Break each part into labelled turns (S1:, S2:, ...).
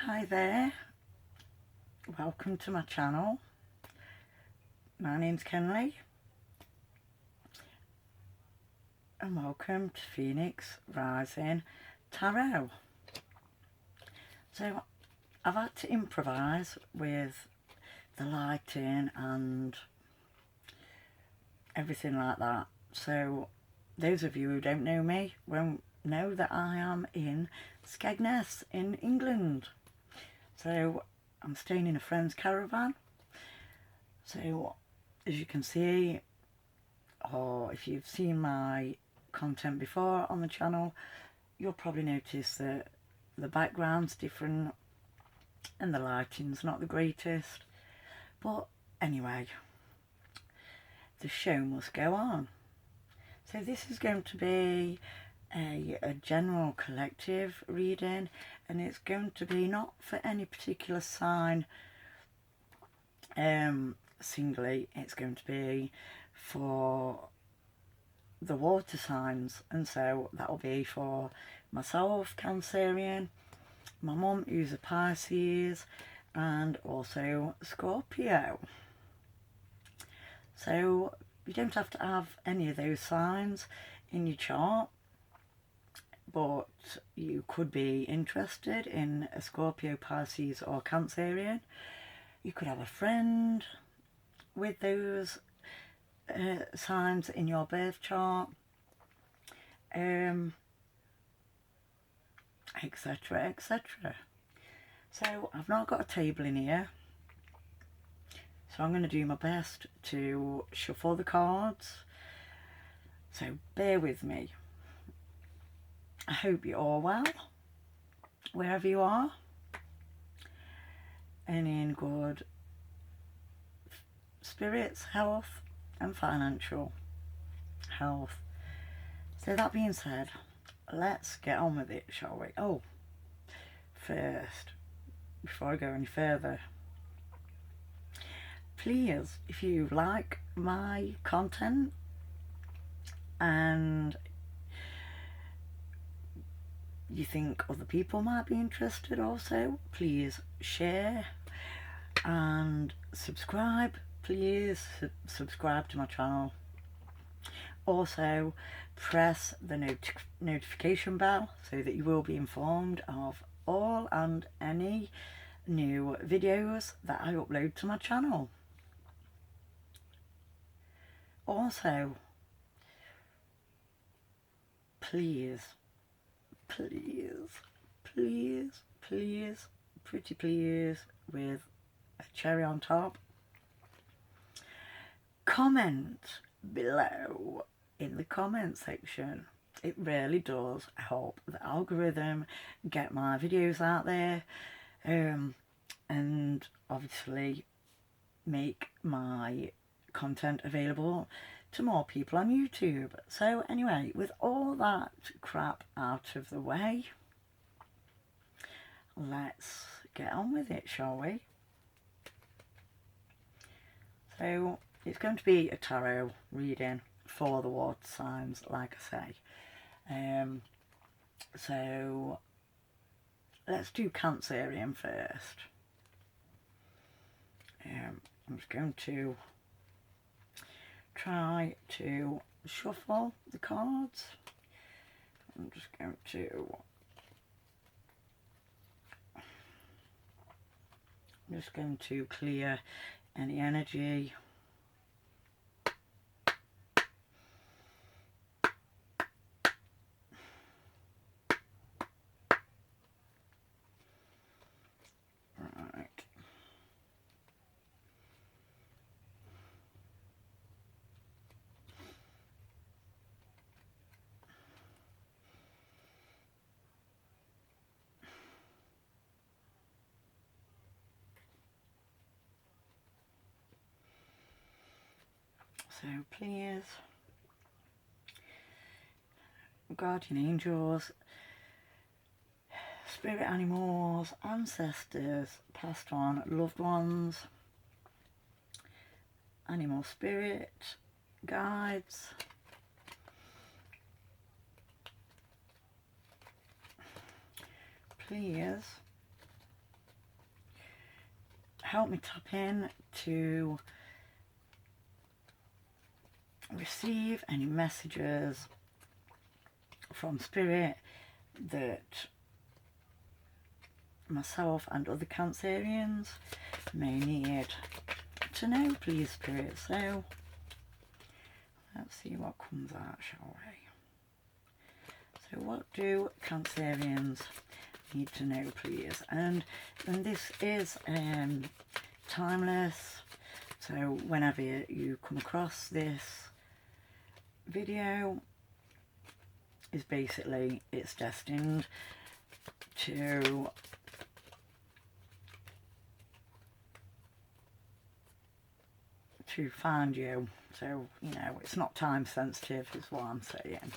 S1: Hi there, welcome to my channel. My name's Kenley and welcome to Phoenix Rising Tarot. So I've had to improvise with the lighting and everything like that. So those of you who don't know me won't know that I am in Skegness in England. So I'm staying in a friend's caravan. So as you can see, or if you've seen my content before on the channel, you'll probably notice that the background's different and the lighting's not the greatest. But anyway, the show must go on. So this is going to be a general collective reading, and it's going to be not for any particular sign singly. It's going to be for the water signs, and so that will be for myself, Cancerian, my mum who's a Pisces, and also Scorpio. So you don't have to have any of those signs in your chart, but you could be interested in a Scorpio, Pisces or Cancerian. You could have a friend with those signs in your birth chart, etc, etc. So I've not got a table in here, so I'm going to do my best to shuffle the cards, so bear with me. I hope you're all well, wherever you are, and in good spirits, health and financial health. So that being said, let's get on with it, shall we? Oh, first, before I go any further, please, if you like my content and you think other people might be interested also, please share and subscribe. Please subscribe to my channel. Also press the notification bell so that you will be informed of all and any new videos that I upload to my channel. Also, please, pretty please, with a cherry on top, comment below in the comment section. It really does help the algorithm get my videos out there, and obviously make my content available to more people on YouTube. So anyway, with all that crap out of the way, let's get on with it, shall we? So it's going to be a tarot reading for the water signs, like I say. So let's do Cancerian first. I'm just going to try to shuffle the cards. I'm just going to clear any energy. Right. So please, guardian angels, spirit animals, ancestors, passed on loved ones, animal spirit, guides, please help me tap in to receive any messages from Spirit that myself and other Cancerians may need to know, please, Spirit. So let's see what comes out, shall we? So what do Cancerians need to know, please? And this is timeless, so whenever you come across this video, is basically, it's destined to find you. So, you know, it's not time sensitive is what I'm saying.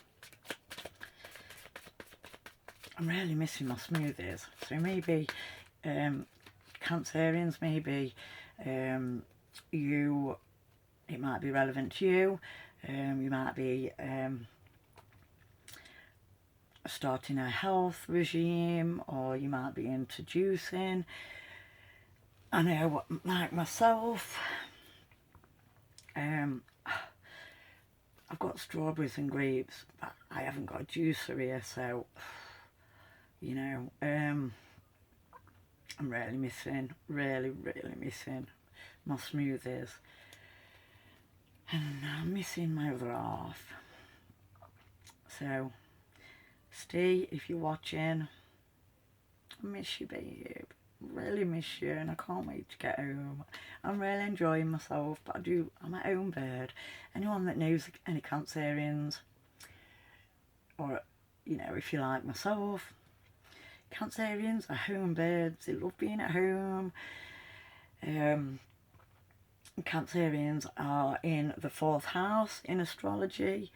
S1: I'm really missing my smoothies. So maybe Cancerians, maybe it might be relevant to you. You might be starting a health regime, or you might be introducing. I know, like myself, I've got strawberries and grapes, but I haven't got a juicer here, so, you know, I'm really missing my smoothies, and I'm missing my other half. So, Steve, if you're watching, I miss you, babe. Really miss you, and I can't wait to get home. I'm really enjoying myself, but I'm my own bird. Anyone that knows any Cancerians, or, you know, if you like myself, Cancerians are home birds. They love being at home. Cancerians are in the 4th house in astrology,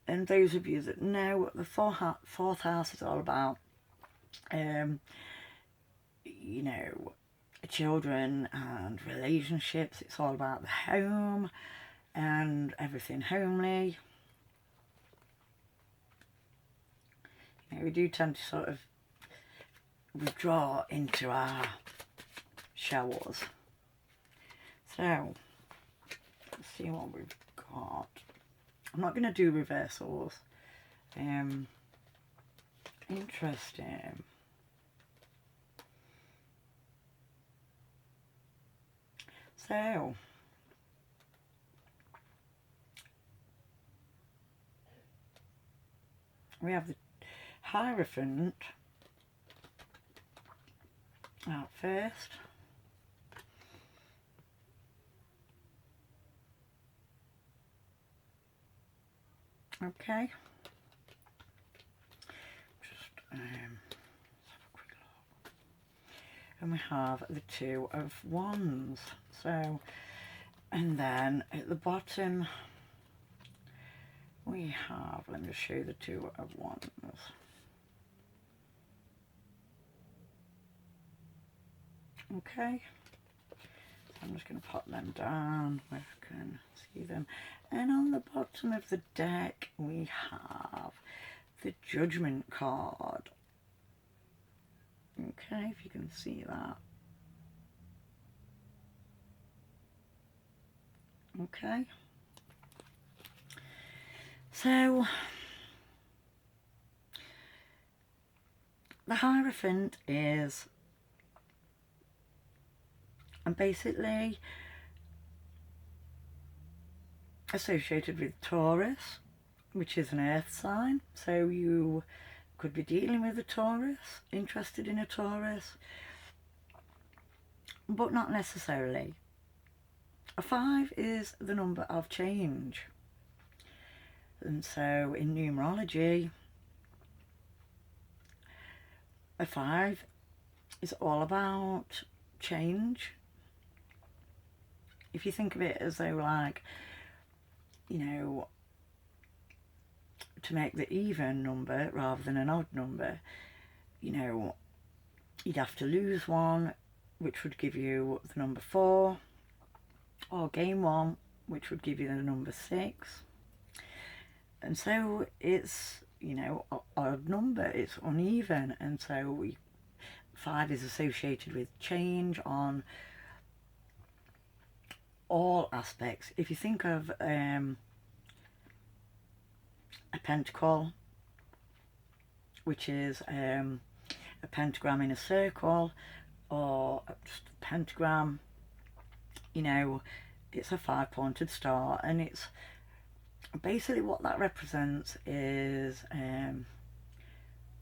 S1: and those of you that know, the 4th house is all about you know, children and relationships. It's all about the home and everything homely. You know, we do tend to sort of withdraw into our shells. So, let's see what we've got. I'm not going to do reversals. Interesting. So, we have the Hierophant out first. Okay. Just let's have a quick look. And we have the 2 of Wands. So, and then at the bottom we have, let me just show you the 2 of Wands. Okay, so I'm just going to pop them down where I can see them. And on the bottom of the deck we have the Judgment card. Okay, if you can see that. Okay, so the Hierophant is basically associated with Taurus, which is an earth sign. So you could be dealing with a Taurus, interested in a Taurus, but not necessarily. A 5 is the number of change, and so in numerology, a 5 is all about change. If you think of it as though, like, you know, to make the even number rather than an odd number, you know, you'd have to lose 1, which would give you the number 4, or gain 1, which would give you the number 6. And so it's, you know, odd number, it's uneven, and so 5 is associated with change on all aspects. If you think of a pentacle, which is a pentagram in a circle, or just a pentagram, you know, it's a 5-pointed star, and it's basically what that represents is,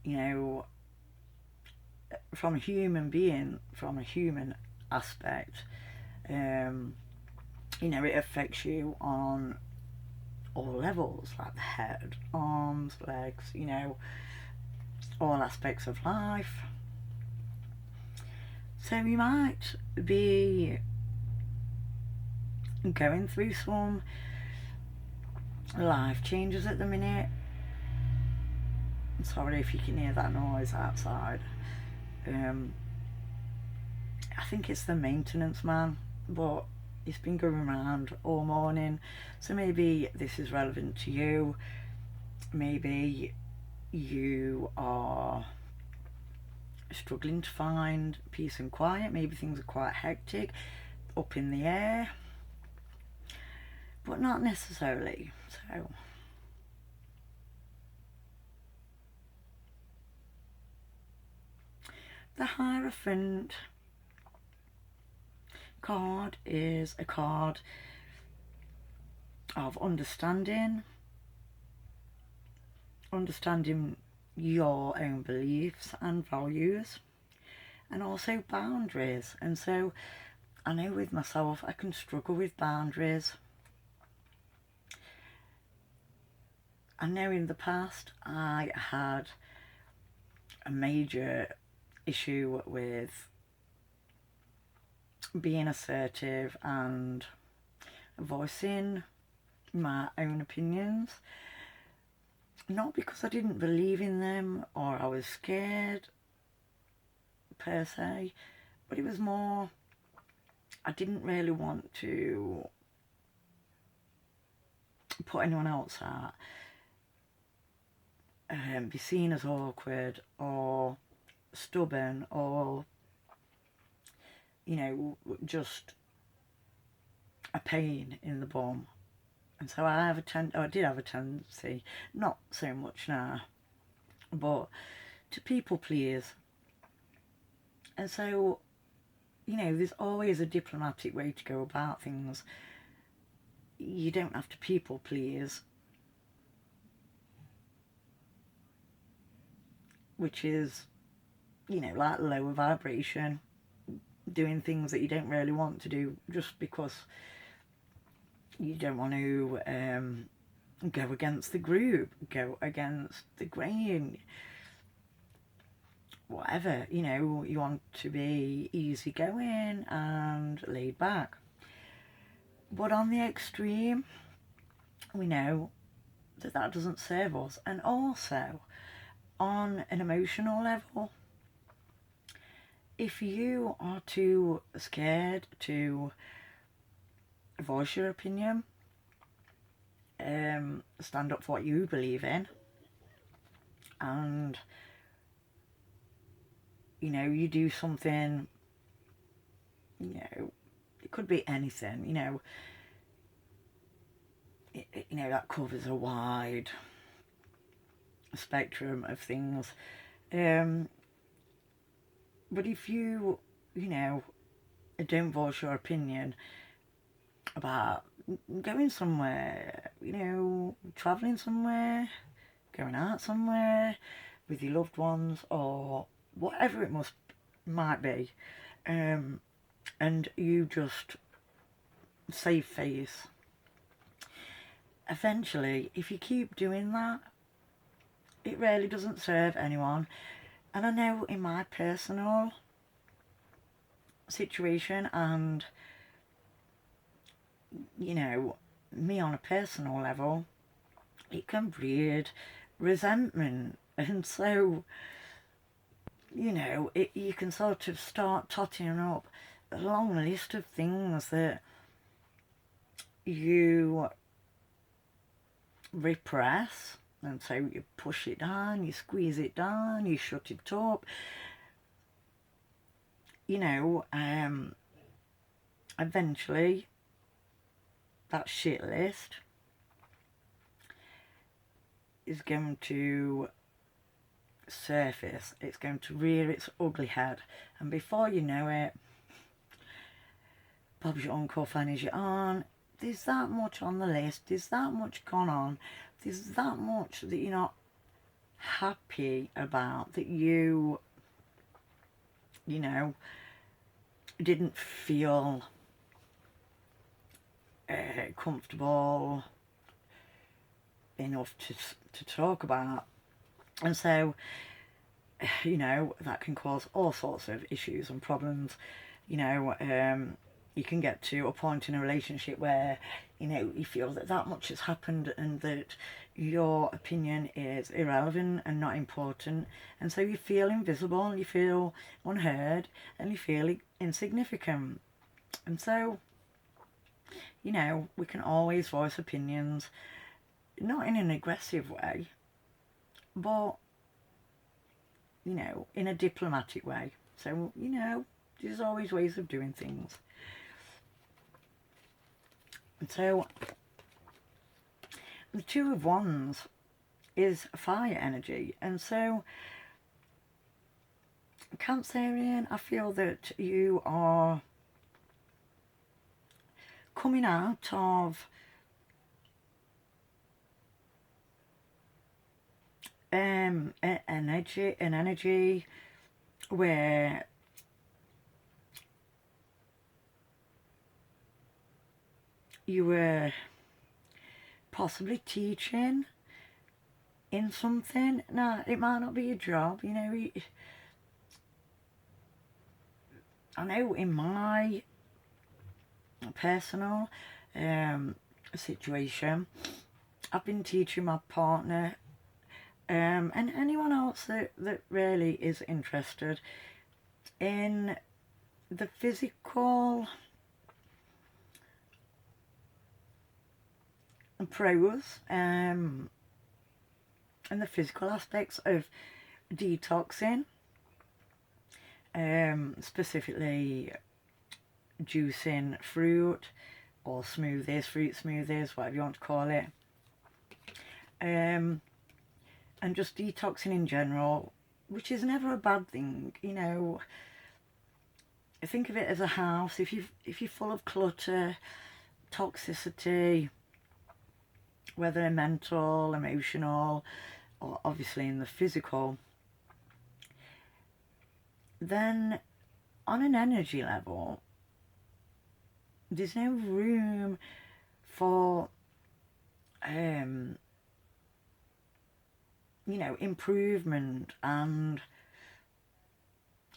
S1: you know, from a human being, from a human aspect, you know, it affects you on all levels, like the head, arms, legs, you know, all aspects of life. So you might be going through some life changes at the minute. Sorry if you can hear that noise outside. I think it's the maintenance man, but it's been going around all morning, so maybe this is relevant to you. Maybe you are struggling to find peace and quiet. Maybe things are quite hectic, up in the air, but not necessarily. So the Hierophant card is a card of understanding your own beliefs and values, and also boundaries. And so I know with myself I can struggle with boundaries. I know in the past I had a major issue with being assertive and voicing my own opinions, not because I didn't believe in them or I was scared per se, but it was more I didn't really want to put anyone else out, be seen as awkward or stubborn, or, you know, just a pain in the bum. And so I did have a tendency, not so much now, but to people please. And so, you know, there's always a diplomatic way to go about things. You don't have to people please, which is, you know, like lower vibration, doing things that you don't really want to do just because you don't want to go against the group, go against the grain, whatever. You know, you want to be easygoing and laid back. But on the extreme, we know that that doesn't serve us. And also, on an emotional level, if you are too scared to voice your opinion, stand up for what you believe in, and, you know, you do something, you know, it could be anything, you know, you know, that covers a wide spectrum of things. But if you, you know, don't voice your opinion about going somewhere, you know, travelling somewhere, going out somewhere with your loved ones, or whatever it might be, and you just save face, eventually, if you keep doing that, it really doesn't serve anyone. And I know in my personal situation, and, you know, me on a personal level, it can breed resentment. And so, you know, you can sort of start totting up a long list of things that you repress, and so you push it down, you squeeze it down, you shut it up, you know. Eventually that shit list is going to surface. It's going to rear its ugly head, and before you know it, Bob's your uncle, Fanny's your aunt. There's that much on the list, there's that much gone on, there's that much that you're not happy about, that you know, didn't feel comfortable enough to talk about. And so, you know, that can cause all sorts of issues and problems. You know, you can get to a point in a relationship where, you know, you feel that that much has happened and that your opinion is irrelevant and not important, and so you feel invisible, you feel unheard, and you feel insignificant. And so, you know, we can always voice opinions, not in an aggressive way, but, you know, in a diplomatic way. So, you know, there's always ways of doing things. And so, the Two of Wands is fire energy. And so, Cancerian, I feel that you are coming out of an energy where you were possibly teaching in something. Now, it might not be your job, you know. I know in my personal situation, I've been teaching my partner and anyone else that really is interested in the physical pros and the physical aspects of detoxing, specifically juicing fruit or smoothies, fruit smoothies, whatever you want to call it, and just detoxing in general, which is never a bad thing. You know, think of it as a house. If you're full of clutter, toxicity, whether mental, emotional, or obviously in the physical, then on an energy level, there's no room for you know, improvement and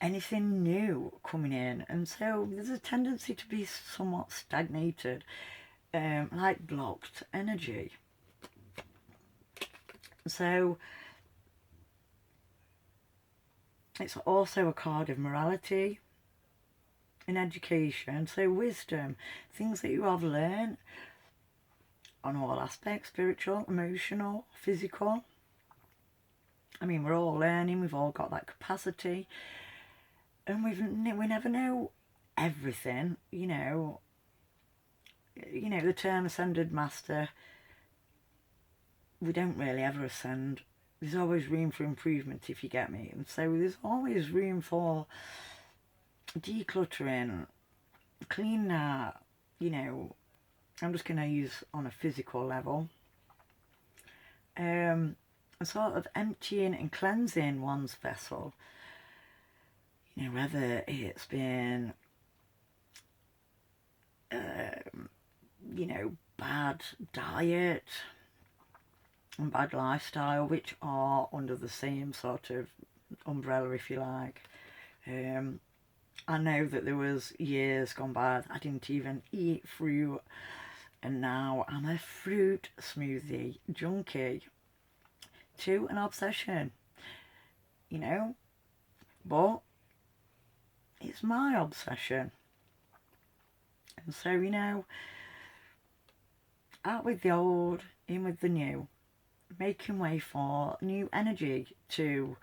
S1: anything new coming in. And so there's a tendency to be somewhat stagnated, like blocked energy. So it's also a card of morality in education, so wisdom, things that you have learned on all aspects, spiritual, emotional, physical. I mean, we're all learning, we've all got that capacity, and we never know everything, you know. You know, the term ascended master, we don't really ever ascend. There's always room for improvement, if you get me. And so there's always room for decluttering, cleaning out, you know. I'm just going to use on a physical level. Sort of emptying and cleansing one's vessel. You know, whether it's been, you know, bad diet and bad lifestyle, which are under the same sort of umbrella, if you like. I know that there was years gone by I didn't even eat fruit, and now I'm a fruit smoothie junkie to an obsession, you know, but it's my obsession. And so, you know, out with the old, in with the new, making way for new energy to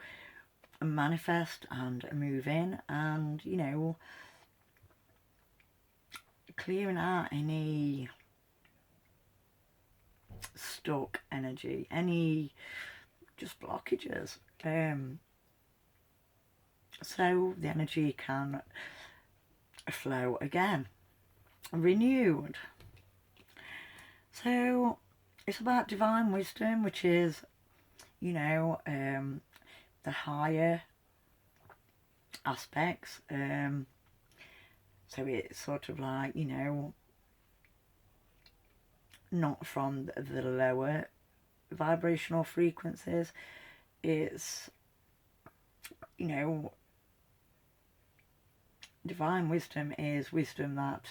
S1: manifest and move in, and, you know, clearing out any stuck energy, any just blockages. So the energy can flow again, renewed. So it's about divine wisdom, which is, you know, the higher aspects. So it's sort of like, you know, not from the lower vibrational frequencies. It's, you know, divine wisdom is wisdom that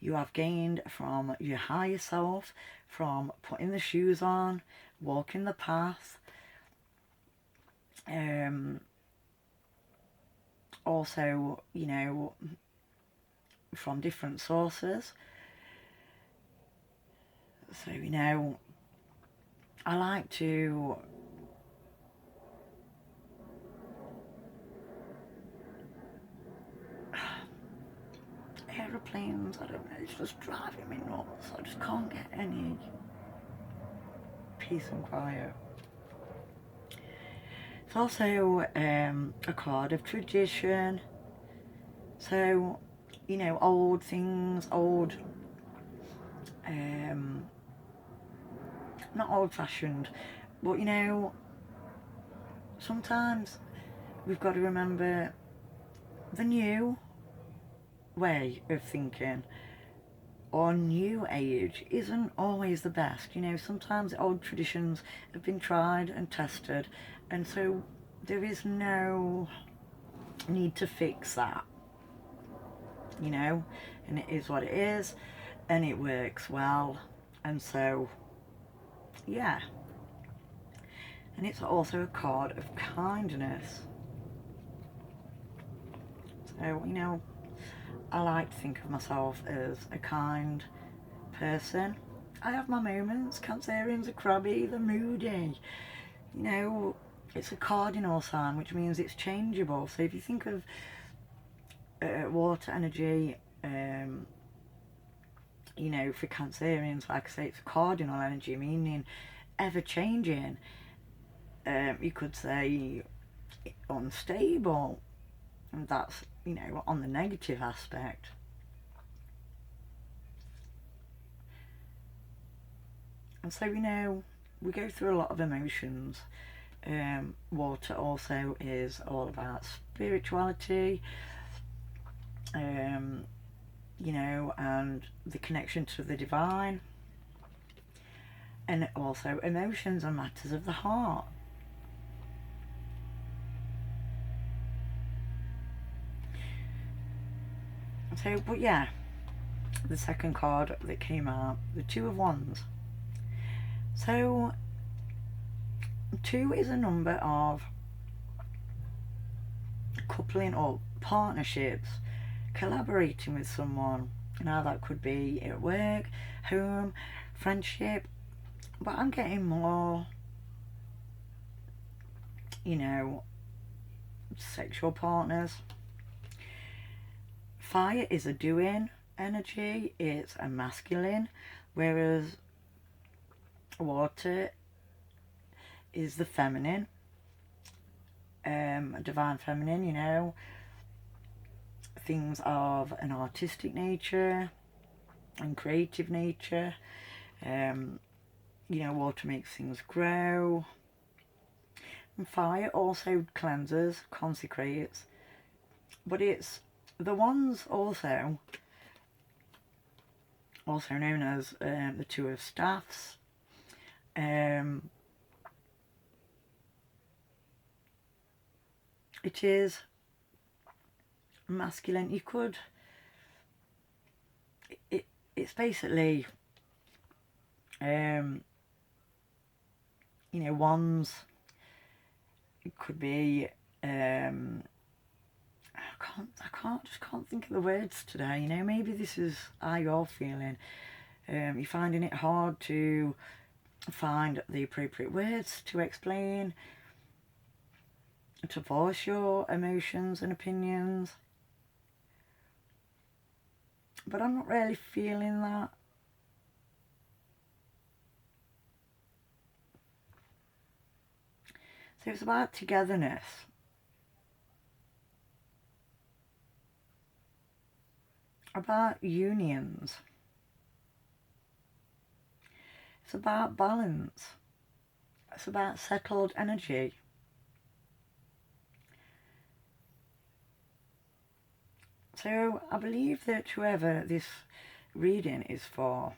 S1: you have gained from your higher self, from putting the shoes on, walking the path. Also, you know, from different sources. So, you know, I like to aeroplanes, I don't know, it's just driving me nuts. I just can't get any peace and quiet. It's also a card of tradition. So, you know, old things, old, not old-fashioned, but, you know, sometimes we've got to remember the new way of thinking or new age isn't always the best. You know, sometimes old traditions have been tried and tested, and so there is no need to fix that, you know, and it is what it is, and it works well. And so, yeah. And it's also a card of kindness. So, you know, I like to think of myself as a kind person. I have my moments. Cancerians are crabby, they're moody. You know, it's a cardinal sign, which means it's changeable. So if you think of water energy, you know, for Cancerians, like I say, it's a cardinal energy, meaning ever-changing. You could say unstable, and that's, you know, on the negative aspect. And so, you know, we go through a lot of emotions. Water also is all about spirituality, you know, and the connection to the divine, and also emotions and matters of the heart. So, but yeah, the second card that came out, the Two of Wands. So, 2 is a number of coupling up, partnerships, collaborating with someone. Now that could be at work, home, friendship, but I'm getting more, you know, sexual partners. Fire is a doing energy, it's a masculine, whereas water is the feminine, divine feminine, you know, things of an artistic nature and creative nature. You know, water makes things grow. And fire also cleanses, consecrates, but it's the ones also known as the Two of Staffs. It is masculine. You could, it's basically, you know, wands. It could be, I can't think of the words today. You know, maybe this is how you're feeling. You're finding it hard to find the appropriate words to explain, to voice your emotions and opinions. But I'm not really feeling that. So it's about togetherness. About unions. It's about balance. It's about settled energy. So I believe that whoever this reading is for,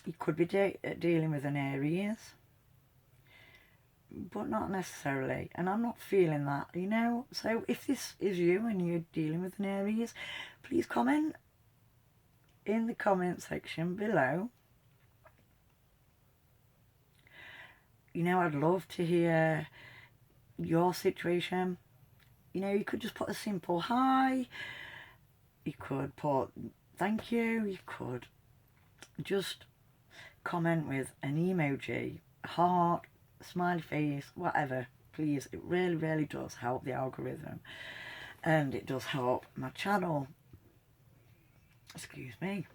S1: you could be dealing with an Aries, but not necessarily. And I'm not feeling that, you know. So if this is you and you're dealing with an Aries, please comment in the comment section below. You know, I'd love to hear your situation. You know, you could just put a simple hi. You could put thank you. You could just comment with an emoji, a heart, a smiley face, whatever. Please, it really, really does help the algorithm. And it does help my channel. Excuse me.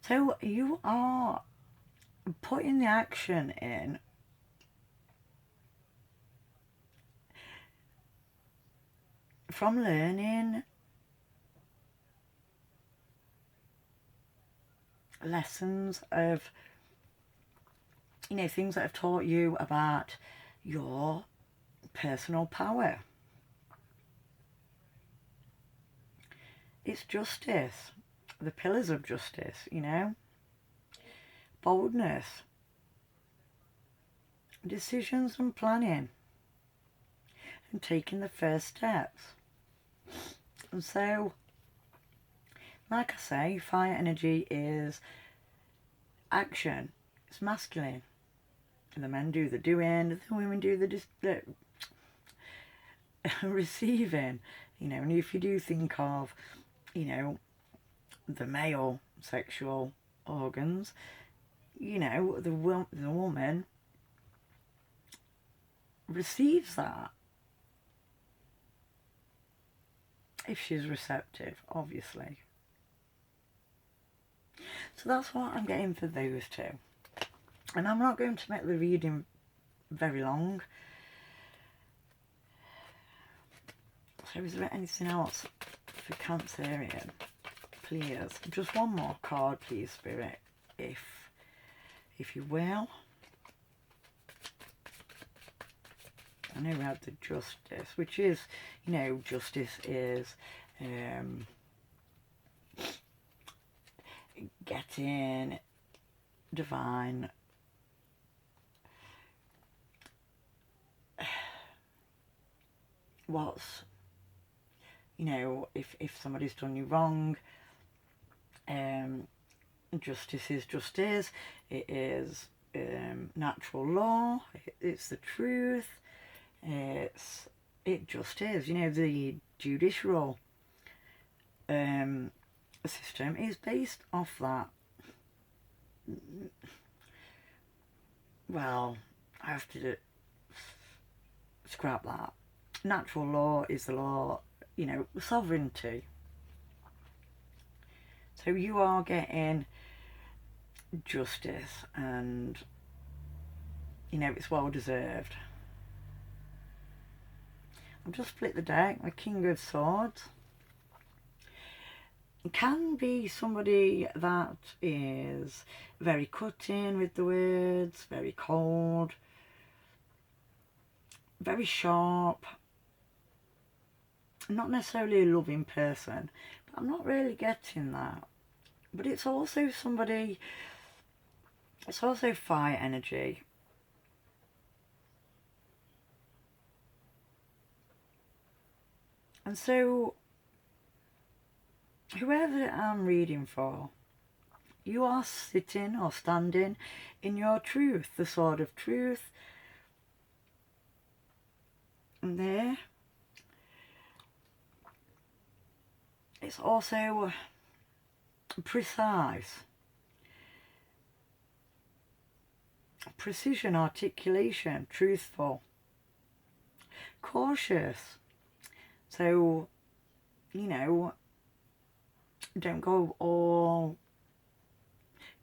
S1: So you are putting the action in from learning lessons of, you know, things that have taught you about your personal power. It's justice, the pillars of justice, you know, boldness, decisions and planning, and taking the first steps. And so, like I say, fire energy is action. It's masculine. And the men do the doing, the women do the receiving. You know, and if you do think of, you know, the male sexual organs, you know, the woman receives that if she's receptive, obviously. So that's what I'm getting for those two. And I'm not going to make the reading very long. So is there anything else for Cancerian? Please, just one more card, please, Spirit, if you will. I know we have the Justice, which is, you know, justice is getting divine what's, you know, if somebody's done you wrong, justice is justice. It is natural law. It's the truth. It just is. You know, the judicial system is based off that. Well, I have to scrap that. Natural law is the law, you know, sovereignty. So you are getting justice, and, you know, it's well deserved. I've just split the deck. The King of Swords. It can be somebody that is very cutting with the words, very cold, very sharp. Not necessarily a loving person, but I'm not really getting that. But it's also somebody, it's also fire energy. And so, whoever I'm reading for, you are sitting or standing in your truth, the sword of truth. And there, it's also precise, precision, articulation, truthful, cautious. So, you know, don't go all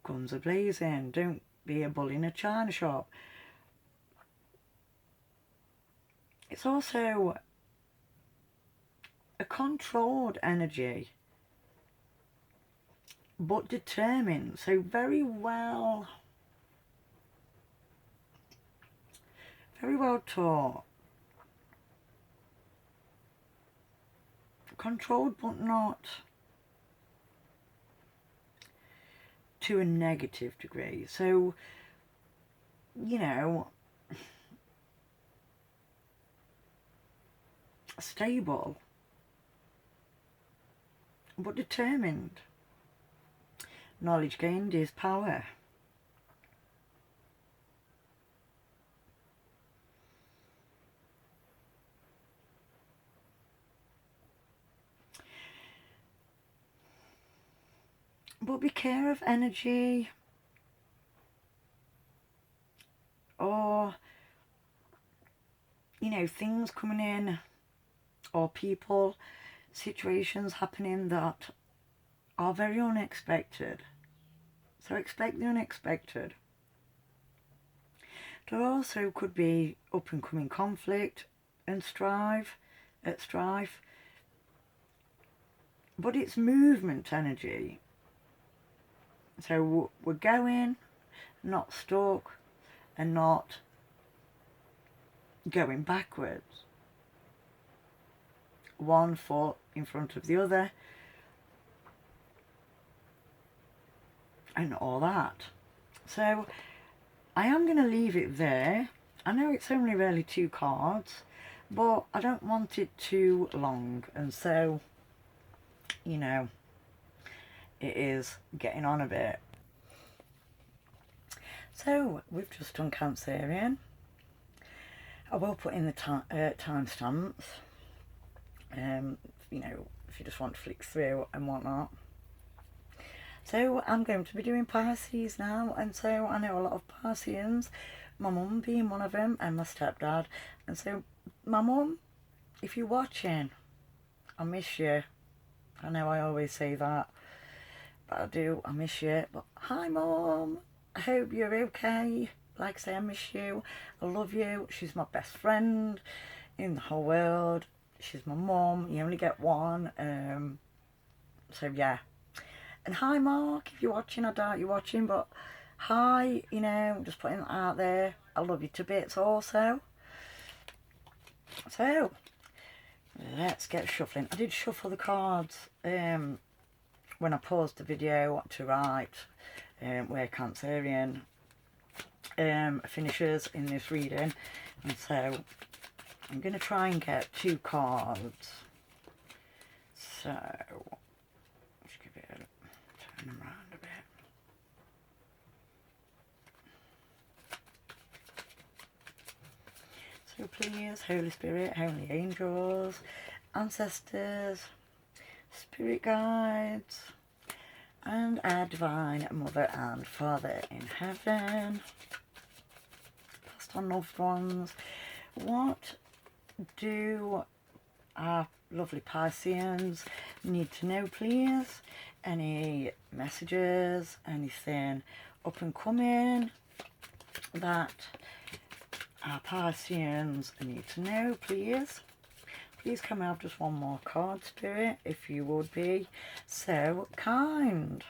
S1: guns a blazing. Don't be a bull in a china shop. It's also a controlled energy, but determined. So very well taught. Controlled, but not to a negative degree. So, you know, stable, but determined. Knowledge gained is power. But be care of energy or, you know, things coming in or people, situations happening that are very unexpected. So expect the unexpected. There also could be up and coming conflict and strife, but it's movement energy. So we're going, not stuck, and not going backwards. One foot in front of the other, and all that. So I am going to leave it there. I know it's only really 2 cards, but I don't want it too long, and so, you know, it is getting on a bit. So we've just done Cancerian. I will put in the timestamps, you know, if you just want to flick through and whatnot. So I'm going to be doing Pisces now, and so I know a lot of Pisceans, my mum being one of them, and my stepdad. And so, my mum, if you're watching, I miss you. I know I always say that, but I do, I miss you. But hi Mum, I hope you're okay. Like I say, I miss you, I love you. She's my best friend in the whole world. She's my mum, you only get one. So yeah. And hi Mark, if you're watching, I doubt you're watching, but hi, you know, just putting that out there. I love you to bits also. So, let's get shuffling. I did shuffle the cards when I paused the video to write where Cancerian finishes in this reading. And so, I'm going to try and get 2 cards. So, let's give it a turn them around a bit. So please, Holy Spirit, Holy Angels, Ancestors, Spirit Guides, and our Divine Mother and Father in Heaven, past on loved ones, what do our lovely Pisceans need to know, please? Any messages, anything up and coming that our Pisceans need to know, please? Please can we have just one more card, Spirit, if you would be so kind.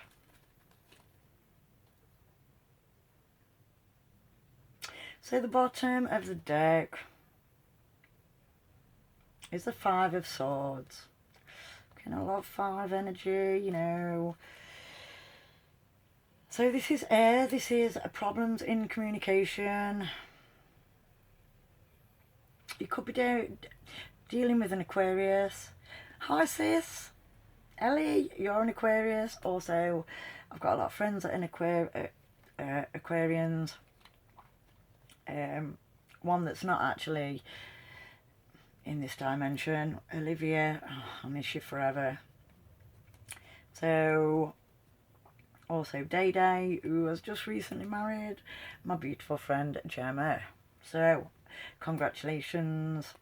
S1: So the bottom of the deck is the 5 of Swords. Okay, I love 5 energy, you know. So this is air, this is problems in communication. You could be dealing with an Aquarius. Hi sis, Ellie, you're an Aquarius. Also, I've got a lot of friends that are Aquarians. One that's not actually in this dimension, Olivia, oh, I miss you forever. So, also Day Day, who was just recently married, my beautiful friend Gemma. So, congratulations.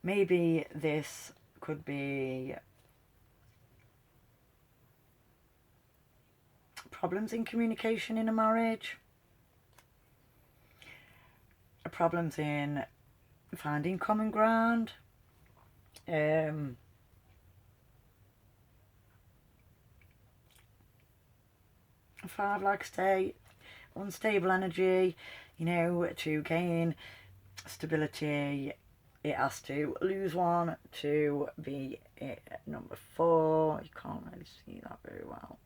S1: Maybe this could be problems in communication in a marriage, problems in finding common ground, five, like I say, unstable energy, you know, to gain stability, it has to lose one to be at number 4. You can't really see that very well.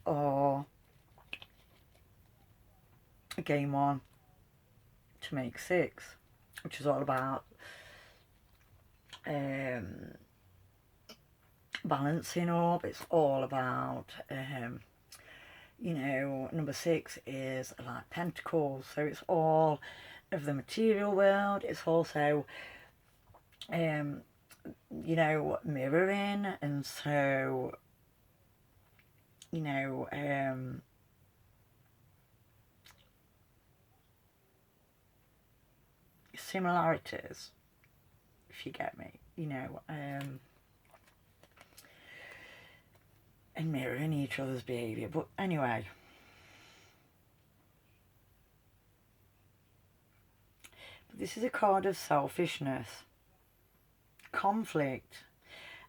S1: Or gain one to make 6, which is all about balancing up. It's all about you know, number 6 is like pentacles, so it's all of the material world. It's also you know, mirroring, and so, you know, similarities, if you get me, you know, and mirroring each other's behaviour. But anyway, but this is a card of selfishness, conflict,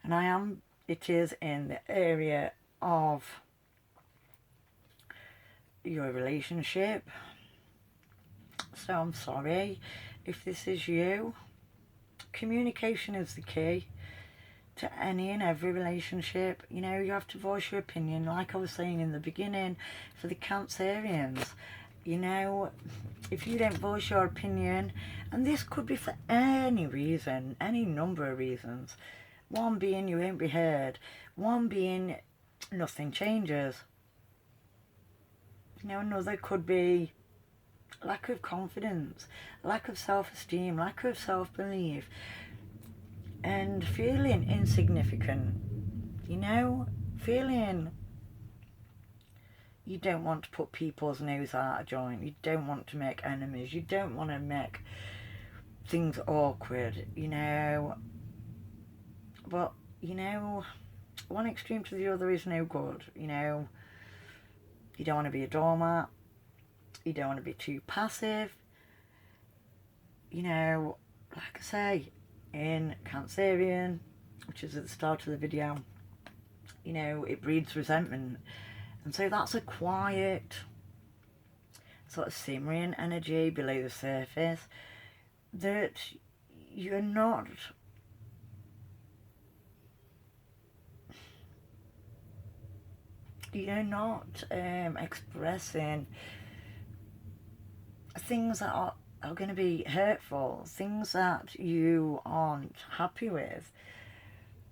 S1: and it is in the area of your relationship. So I'm sorry if this is you. Communication is the key to any and every relationship. You know, you have to voice your opinion, like I was saying in the beginning, for the Cancerians. You know, if you don't voice your opinion, and this could be for any reason, any number of reasons. One being you won't be heard. One being nothing changes. You know, another could be lack of confidence, lack of self-esteem, lack of self-belief, and feeling insignificant. You know, feeling you don't want to put people's nose out of joint. You don't want to make enemies. You don't want to make things awkward, you know. But, you know, one extreme to the other is no good, you know. You don't want to be a doormat. You don't want to be too passive. You know, like I say, in Cancerian, which is at the start of the video, you know, it breeds resentment. And so that's a quiet, sort of simmering energy below the surface that you're not expressing things that are going to be hurtful, things that you aren't happy with,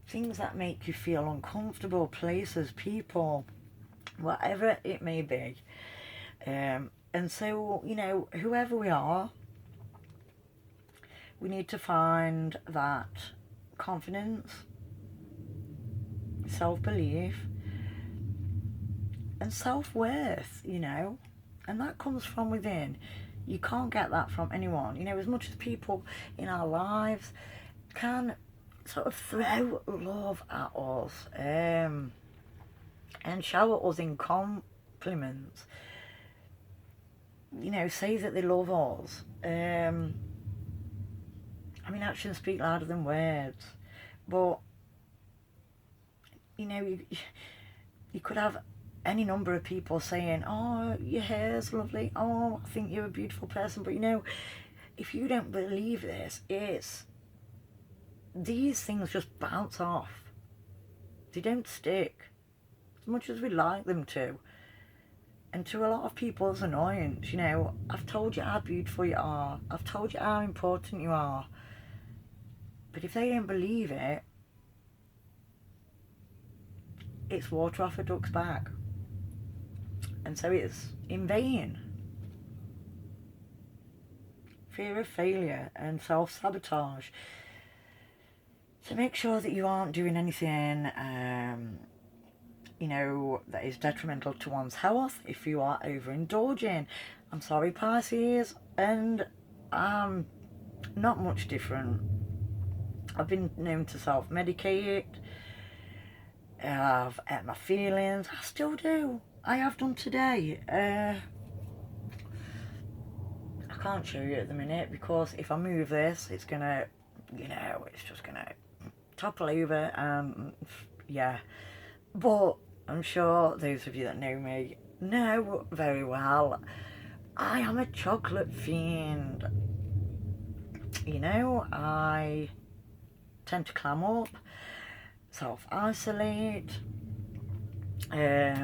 S1: things that make you feel uncomfortable, places, people, whatever it may be. And so, you know, whoever we are, we need to find that confidence, self-belief, and self-worth, you know, and that comes from within. You can't get that from anyone. You know, as much as people in our lives can sort of throw love at us and shower us in compliments, you know, say that they love us. I mean, actions speak louder than words. But, you know, you could have any number of people saying, oh, your hair's lovely, oh, I think you're a beautiful person. But, you know, if you don't believe this, these things just bounce off. They don't stick as much as we like them to. And to a lot of people's annoyance, you know, I've told you how beautiful you are. I've told you how important you are. But if they don't believe it, it's water off a duck's back. And so it's in vain. Fear of failure and self-sabotage. So make sure that you aren't doing anything, you know, that is detrimental to one's health if you are overindulging. I'm sorry, Pisces, and I'm not much different. I've been known to self-medicate. I've ate my feelings. I still do. I have done today. can't show you at the minute because if I move this, it's gonna, you know, it's just gonna topple over, yeah. But I'm sure those of you that know me know very well, I am a chocolate fiend. You know, I tend to clam up, self-isolate. I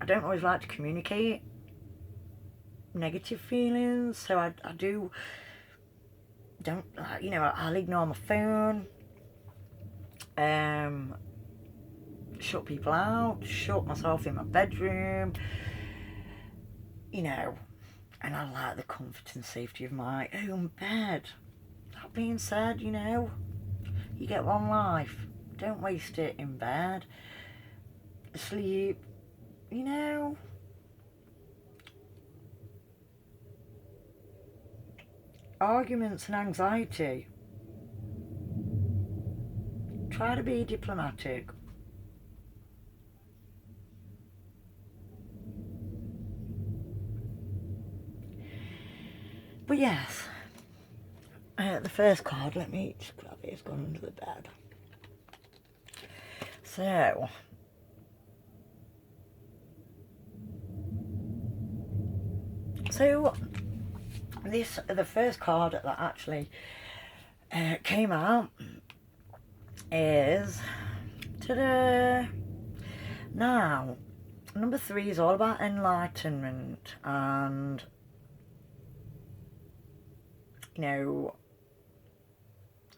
S1: don't always like to communicate negative feelings, so I don't, you know, I'll ignore my phone, shut people out, shut myself in my bedroom, you know, and I like the comfort and safety of my own bed. That being said, you know, you get one life, don't waste it in bed, sleep, you know. Arguments and anxiety. Try to be diplomatic. But yes, the first card, let me just grab it, it's gone under the bed. So, the first card that actually came out is, ta-da! Now, number 3 is all about enlightenment, and you know,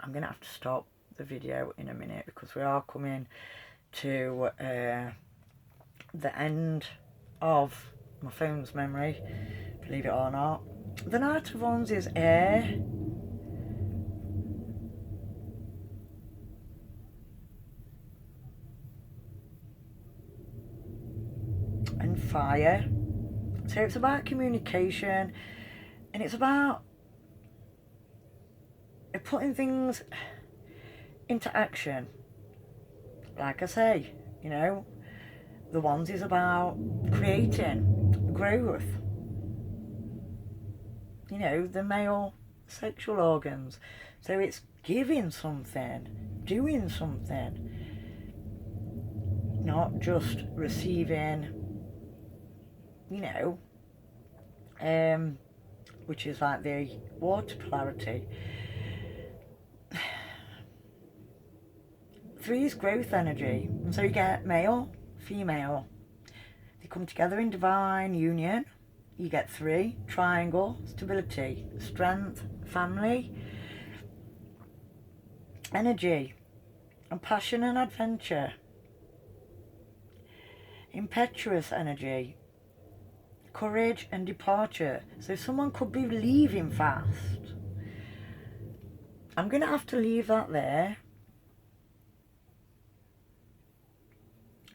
S1: I'm gonna have to stop the video in a minute because we are coming to the end of my phone's memory, believe it or not. The Knight of Wands is air, and fire, so it's about communication, and it's about putting things into action. Like I say, you know, the Wands is about creating growth, you know, the male sexual organs, so it's giving something, doing something, not just receiving, you know, which is like the water polarity. 3 is growth energy, and so you get male, female, they come together in divine union. You get 3, triangle, stability, strength, family, energy, and passion and adventure. Impetuous energy, courage and departure. So someone could be leaving fast. I'm going to have to leave that there.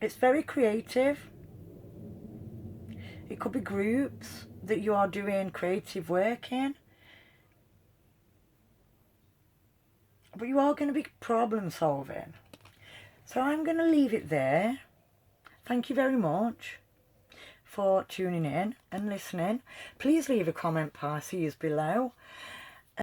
S1: It's very creative. It could be groups that you are doing creative work in. But you are going to be problem solving. So I'm going to leave it there. Thank you very much for tuning in and listening. Please leave a comment, Pisces, below.